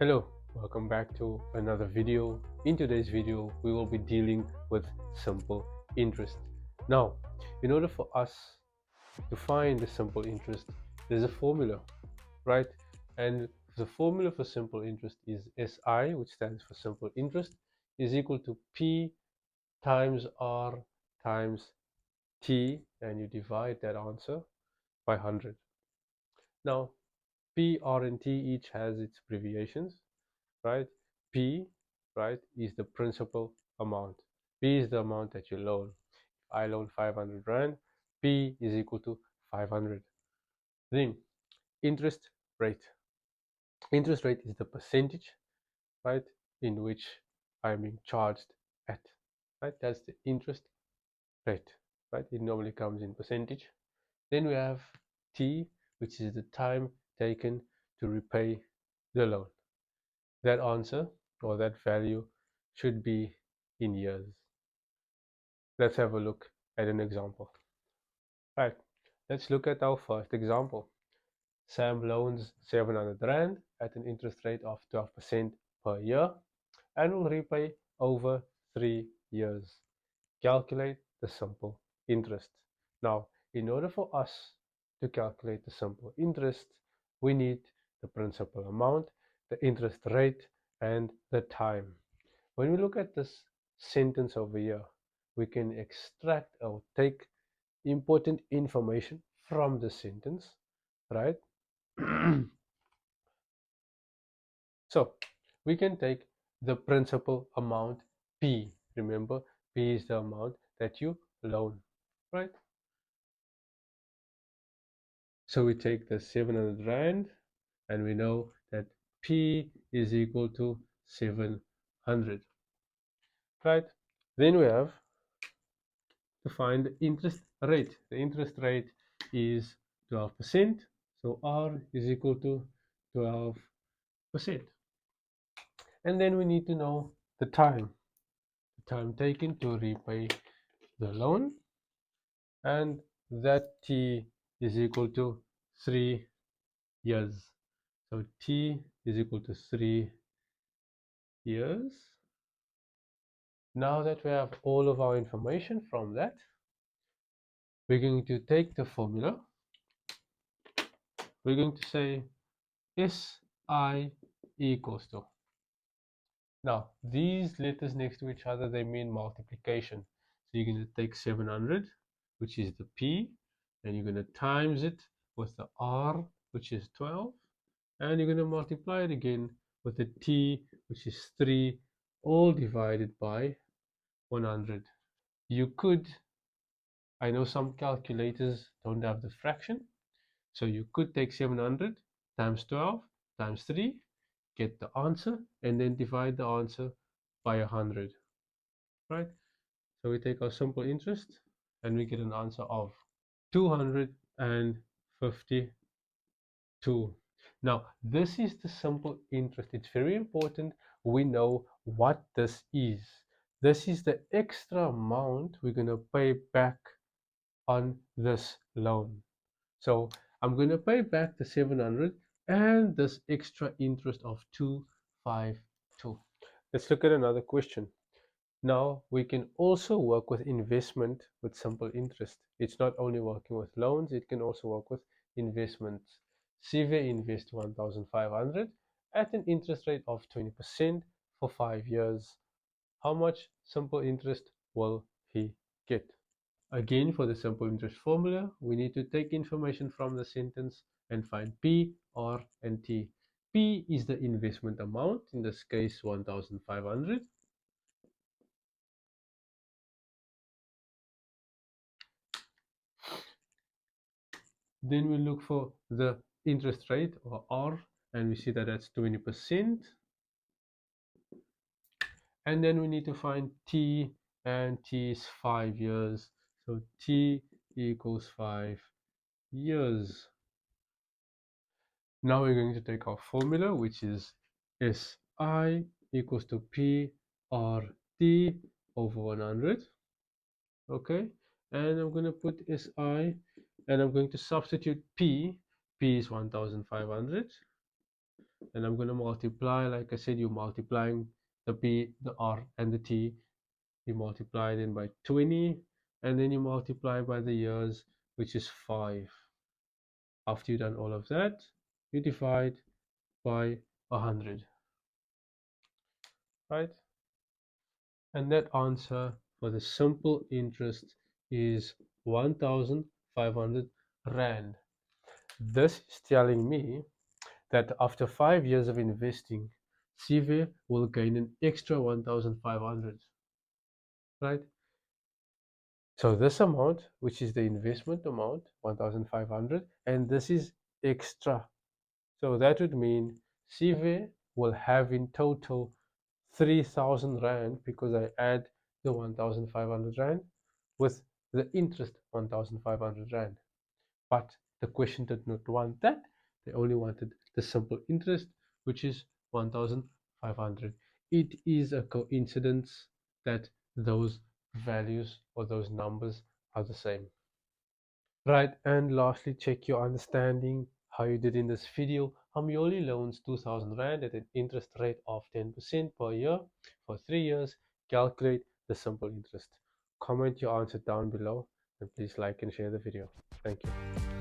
Hello, welcome back to another video. In today's video, we will be dealing with simple interest. Now, in order for us to find the simple interest, there's a formula, right? And the formula for simple interest is SI, which stands for simple interest, is equal to P times R times T, and you divide that answer by 100. Now, P, R, and T each has its abbreviations, right? P, right, is the principal amount. P is the amount that you loan. If I loan 500 Rand, P is equal to 500. Then interest rate. Interest rate is the percentage, right, in which I'm being charged at, right? That's the interest rate, right? It normally comes in percentage. Then we have T, which is the time taken to repay the loan. That answer or that value should be in years. Let's have a look at an example. Right, let's look at our first example. Sam loans 700 Rand at an interest rate of 12% per year and will repay over 3 years. Calculate the simple interest. Now, in order for us to calculate the simple interest, we need the principal amount, the interest rate, and the time. When we look at this sentence over here, we can extract or take important information from the sentence, right? So we can take the principal amount P. Remember, P is the amount that you loan, right? So we take the 700 Rand and we know that P is equal to 700, right? Then we have to find the interest rate. The interest rate is 12%, so R is equal to 12%. And then we need to know the time taken to repay the loan, and that T is equal to 3 years. So T is equal to 3 years. Now that we have all of our information from that, we're going to take the formula. We're going to say SI equals to. Now, these letters next to each other, they mean multiplication. So you're going to take 700, which is the P, and you're going to times it with the R, which is 12, and you're going to multiply it again with the T, which is 3, all divided by 100. You could, I know some calculators don't have the fraction, so you could take 700 times 12 times 3, get the answer, and then divide the answer by 100, right? So we take our simple interest and we get an answer of 252. Now, this is the simple interest. It's very important we know what this is. This is the extra amount we're going to pay back on this loan. So I'm going to pay back the 700 and this extra interest of 252. Let's look at another question. Now we can also work with investment with simple interest. It's not only working with loans, it can also work with investments. CV invest 1,500 at an interest rate of 20% for 5 years. How much simple interest will he get? Again, for the simple interest formula, we need to take information from the sentence and find P, R, and T. P is the investment amount, in this case 1,500. Then we look for the interest rate or R, and we see that that's 20%. And then we need to find T, and T is 5 years. So T equals 5 years. Now we're going to take our formula, which is SI equals to P R T over 100. Okay, and I'm going to put SI and I'm going to substitute P. P is 1,500. and I'm going to multiply. Like I said, you're multiplying the P, the R, and the T. You multiply then by 20, and then you multiply by the years, which is 5. After you've done all of that, you divide by 100, right? And that answer for the simple interest is 1,500 Rand. This is telling me that after 5 years of investing, CV will gain an extra 1,500, right? So this amount, which is the investment amount, 1,500, and this is extra. So that would mean CV will have in total 3,000 Rand because I add the 1,500 Rand with the interest 1,500 Rand. But the question did not want that. They only wanted the simple interest, which is 1,500. It is a coincidence that those values or those numbers are the same. Right, and lastly, check your understanding how you did in this video. Hamyoli loans 2,000 Rand at an interest rate of 10% per year for 3 years. Calculate the simple interest. Comment your answer down below and please like and share the video. Thank you.